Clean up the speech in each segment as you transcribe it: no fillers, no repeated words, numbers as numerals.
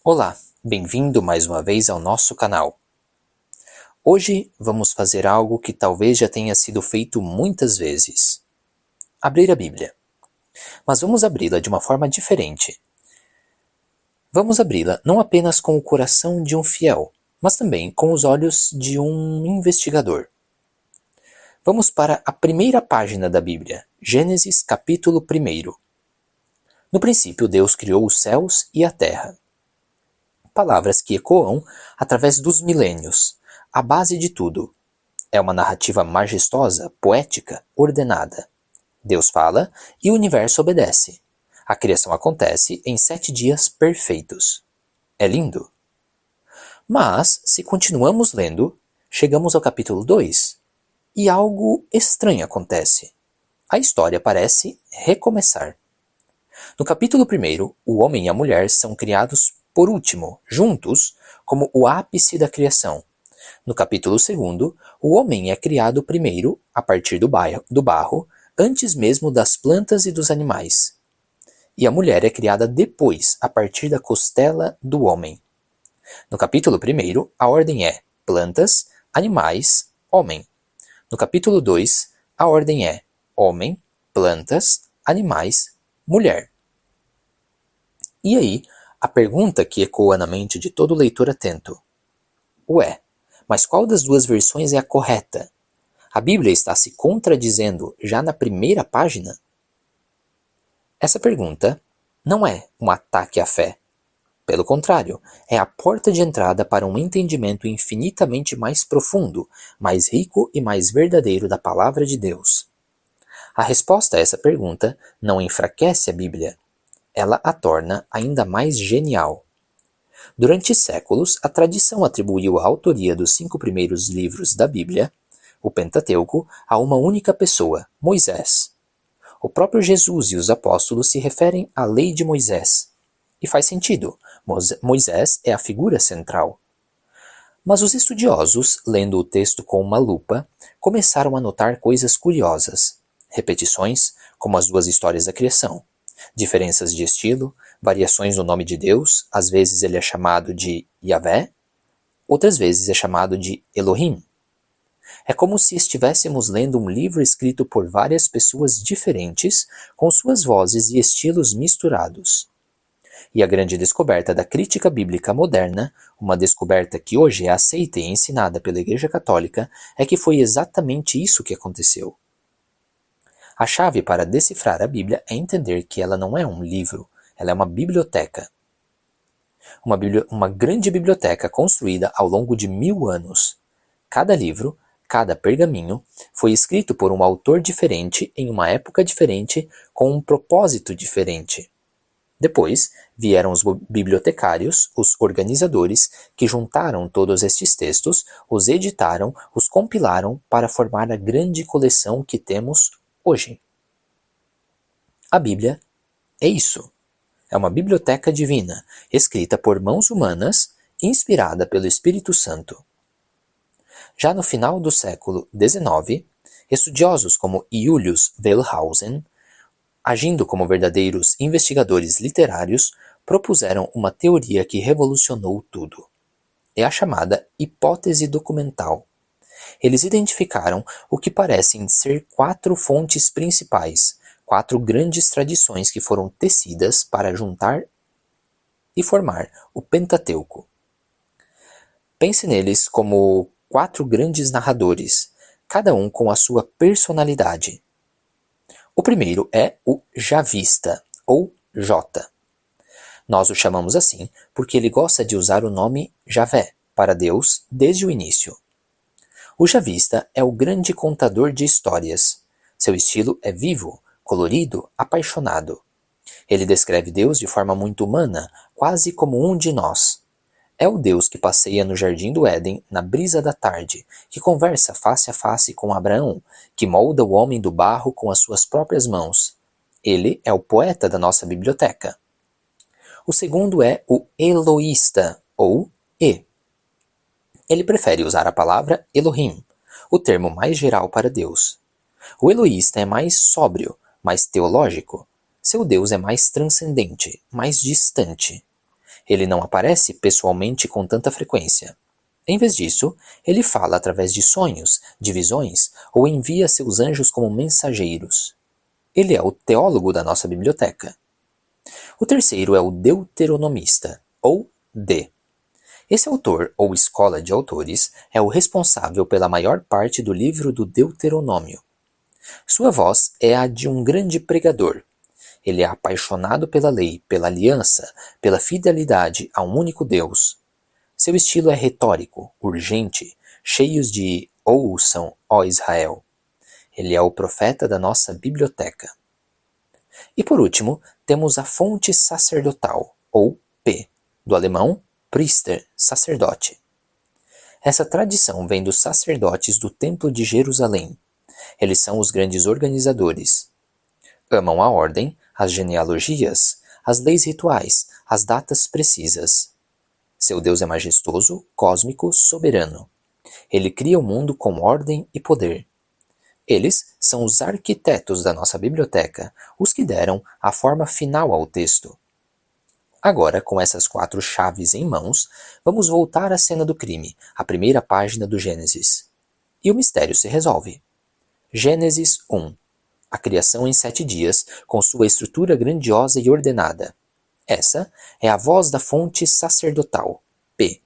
Olá, bem-vindo mais uma vez ao nosso canal. Hoje vamos fazer algo que talvez já tenha sido feito muitas vezes. Abrir a Bíblia. Mas vamos abri-la de uma forma diferente. Vamos abri-la não apenas com o coração de um fiel, mas também com os olhos de um investigador. Vamos para a primeira página da Bíblia, Gênesis capítulo 1. No princípio Deus criou os céus e a terra. Palavras que ecoam através dos milênios, a base de tudo. É uma narrativa majestosa, poética, ordenada. Deus fala e o universo obedece. A criação acontece em 7 dias perfeitos. É lindo. Mas, se continuamos lendo, chegamos ao capítulo 2 e algo estranho acontece. A história parece recomeçar. No capítulo 1, o homem e a mulher são criados por último, juntos, como o ápice da criação. No capítulo 2, o homem é criado primeiro, a partir do barro, antes mesmo das plantas e dos animais. E a mulher é criada depois, a partir da costela do homem. No capítulo 1, a ordem é plantas, animais, homem. No capítulo 2, a ordem é homem, plantas, animais, mulher. E aí, a pergunta que ecoa na mente de todo leitor atento. Ué, mas qual das duas versões é a correta? A Bíblia está se contradizendo já na primeira página? Essa pergunta não é um ataque à fé. Pelo contrário, é a porta de entrada para um entendimento infinitamente mais profundo, mais rico e mais verdadeiro da palavra de Deus. A resposta a essa pergunta não enfraquece a Bíblia. Ela a torna ainda mais genial. Durante séculos, a tradição atribuiu a autoria dos 5 primeiros livros da Bíblia, o Pentateuco, a uma única pessoa, Moisés. O próprio Jesus e os apóstolos se referem à lei de Moisés. E faz sentido, Moisés é a figura central. Mas os estudiosos, lendo o texto com uma lupa, começaram a notar coisas curiosas. Repetições, como as 2 histórias da criação. Diferenças de estilo, variações no nome de Deus, às vezes ele é chamado de Yahvé, outras vezes é chamado de Elohim. É como se estivéssemos lendo um livro escrito por várias pessoas diferentes, com suas vozes e estilos misturados. E a grande descoberta da crítica bíblica moderna, uma descoberta que hoje é aceita e ensinada pela Igreja Católica, é que foi exatamente isso que aconteceu. A chave para decifrar a Bíblia é entender que ela não é um livro, ela é uma biblioteca. Uma grande biblioteca construída ao longo de 1000 anos. Cada livro, cada pergaminho, foi escrito por um autor diferente em uma época diferente com um propósito diferente. Depois vieram os bibliotecários, os organizadores, que juntaram todos estes textos, os editaram, os compilaram para formar a grande coleção que temos hoje. A Bíblia é isso. É uma biblioteca divina, escrita por mãos humanas, inspirada pelo Espírito Santo. Já no final do século XIX, estudiosos como Julius Wellhausen, agindo como verdadeiros investigadores literários, propuseram uma teoria que revolucionou tudo. É a chamada hipótese documental. Eles identificaram o que parecem ser 4 fontes principais, 4 grandes tradições que foram tecidas para juntar e formar o Pentateuco. Pense neles como 4 grandes narradores, cada um com a sua personalidade. O primeiro é o Javista, ou J. Nós o chamamos assim porque ele gosta de usar o nome Javé para Deus desde o início. O Javista é o grande contador de histórias. Seu estilo é vivo, colorido, apaixonado. Ele descreve Deus de forma muito humana, quase como um de nós. É o Deus que passeia no jardim do Éden na brisa da tarde, que conversa face a face com Abraão, que molda o homem do barro com as suas próprias mãos. Ele é o poeta da nossa biblioteca. O segundo é o Eloísta, ou E. Ele prefere usar a palavra Elohim, o termo mais geral para Deus. O Eloísta é mais sóbrio, mais teológico. Seu Deus é mais transcendente, mais distante. Ele não aparece pessoalmente com tanta frequência. Em vez disso, ele fala através de sonhos, de visões, ou envia seus anjos como mensageiros. Ele é o teólogo da nossa biblioteca. O terceiro é o deuteronomista, ou D. Esse autor, ou escola de autores, é o responsável pela maior parte do livro do Deuteronômio. Sua voz é a de um grande pregador. Ele é apaixonado pela lei, pela aliança, pela fidelidade a um único Deus. Seu estilo é retórico, urgente, cheios de ouçam, ó Israel. Ele é o profeta da nossa biblioteca. E por último, temos a fonte sacerdotal, ou P, do alemão Priester, sacerdote. Essa tradição vem dos sacerdotes do Templo de Jerusalém. Eles são os grandes organizadores. Amam a ordem, as genealogias, as leis rituais, as datas precisas. Seu Deus é majestoso, cósmico, soberano. Ele cria o mundo com ordem e poder. Eles são os arquitetos da nossa biblioteca, os que deram a forma final ao texto. Agora, com essas 4 chaves em mãos, vamos voltar à cena do crime, à primeira página do Gênesis. E o mistério se resolve. Gênesis 1. A criação em 7 dias, com sua estrutura grandiosa e ordenada. Essa é a voz da fonte sacerdotal, P.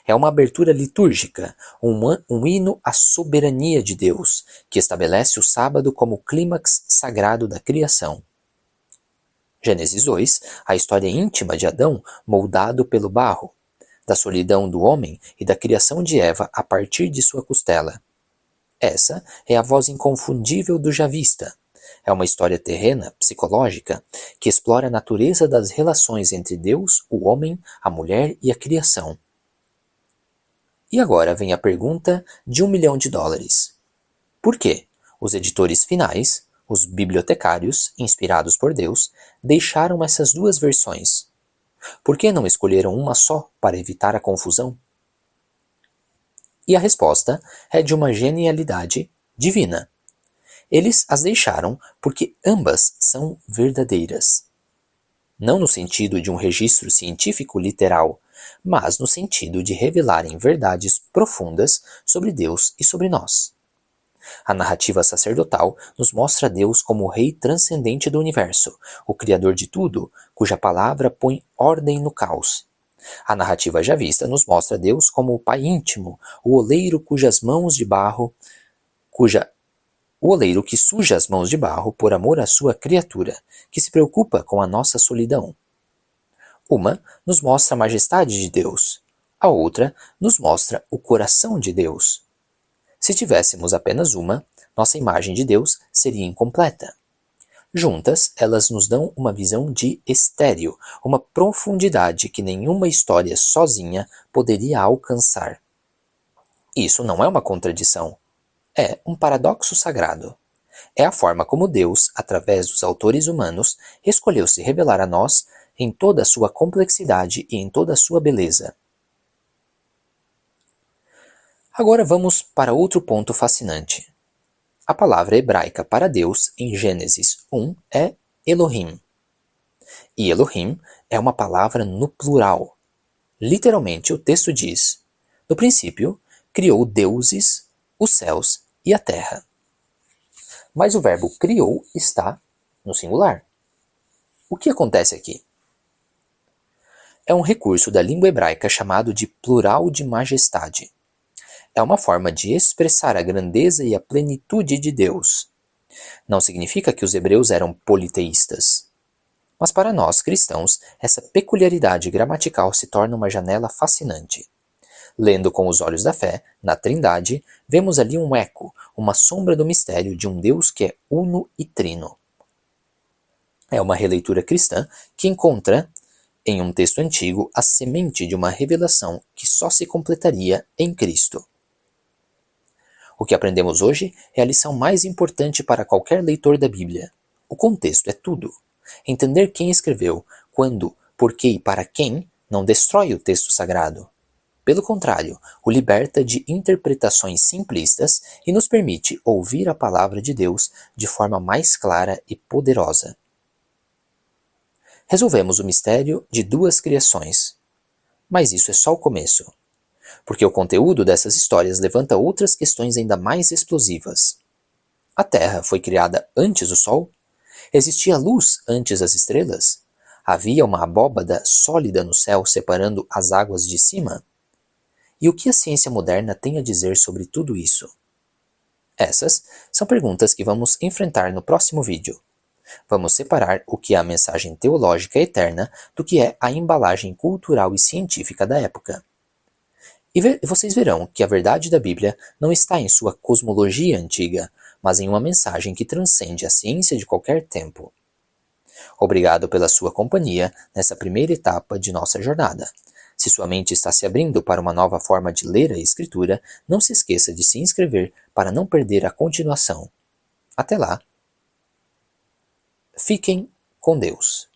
É uma abertura litúrgica, um hino à soberania de Deus, que estabelece o sábado como clímax sagrado da criação. Gênesis 2, a história íntima de Adão moldado pelo barro, da solidão do homem e da criação de Eva a partir de sua costela. Essa é a voz inconfundível do Javista. É uma história terrena, psicológica, que explora a natureza das relações entre Deus, o homem, a mulher e a criação. E agora vem a pergunta de $1 milhão. Por que os editores finais, os bibliotecários, inspirados por Deus, deixaram essas 2 versões? Por que não escolheram uma só para evitar a confusão? E a resposta é de uma genialidade divina. Eles as deixaram porque ambas são verdadeiras. Não no sentido de um registro científico literal, mas no sentido de revelarem verdades profundas sobre Deus e sobre nós. A narrativa sacerdotal nos mostra Deus como o Rei transcendente do universo, o Criador de tudo, cuja palavra põe ordem no caos. A narrativa javista nos mostra Deus como o Pai íntimo, o oleiro o oleiro que suja as mãos de barro por amor à sua criatura, que se preocupa com a nossa solidão. Uma nos mostra a majestade de Deus, a outra nos mostra o coração de Deus. Se tivéssemos apenas uma, nossa imagem de Deus seria incompleta. Juntas, elas nos dão uma visão de estéreo, uma profundidade que nenhuma história sozinha poderia alcançar. Isso não é uma contradição. É um paradoxo sagrado. É a forma como Deus, através dos autores humanos, escolheu se revelar a nós em toda a sua complexidade e em toda a sua beleza. Agora vamos para outro ponto fascinante. A palavra hebraica para Deus em Gênesis 1 é Elohim. E Elohim é uma palavra no plural. Literalmente o texto diz: no princípio, criou deuses, os céus e a terra. Mas o verbo criou está no singular. O que acontece aqui? É um recurso da língua hebraica chamado de plural de majestade. É uma forma de expressar a grandeza e a plenitude de Deus. Não significa que os hebreus eram politeístas. Mas para nós, cristãos, essa peculiaridade gramatical se torna uma janela fascinante. Lendo com os olhos da fé, na Trindade, vemos ali um eco, uma sombra do mistério de um Deus que é uno e trino. É uma releitura cristã que encontra, em um texto antigo, a semente de uma revelação que só se completaria em Cristo. O que aprendemos hoje é a lição mais importante para qualquer leitor da Bíblia. O contexto é tudo. Entender quem escreveu, quando, por que e para quem não destrói o texto sagrado. Pelo contrário, o liberta de interpretações simplistas e nos permite ouvir a palavra de Deus de forma mais clara e poderosa. Resolvemos o mistério de duas criações. Mas isso é só o começo, porque o conteúdo dessas histórias levanta outras questões ainda mais explosivas. A Terra foi criada antes do Sol? Existia luz antes das estrelas? Havia uma abóbada sólida no céu separando as águas de cima? E o que a ciência moderna tem a dizer sobre tudo isso? Essas são perguntas que vamos enfrentar no próximo vídeo. Vamos separar o que é a mensagem teológica eterna do que é a embalagem cultural e científica da época. E vocês verão que a verdade da Bíblia não está em sua cosmologia antiga, mas em uma mensagem que transcende a ciência de qualquer tempo. Obrigado pela sua companhia nessa primeira etapa de nossa jornada. Se sua mente está se abrindo para uma nova forma de ler a Escritura, não se esqueça de se inscrever para não perder a continuação. Até lá! Fiquem com Deus.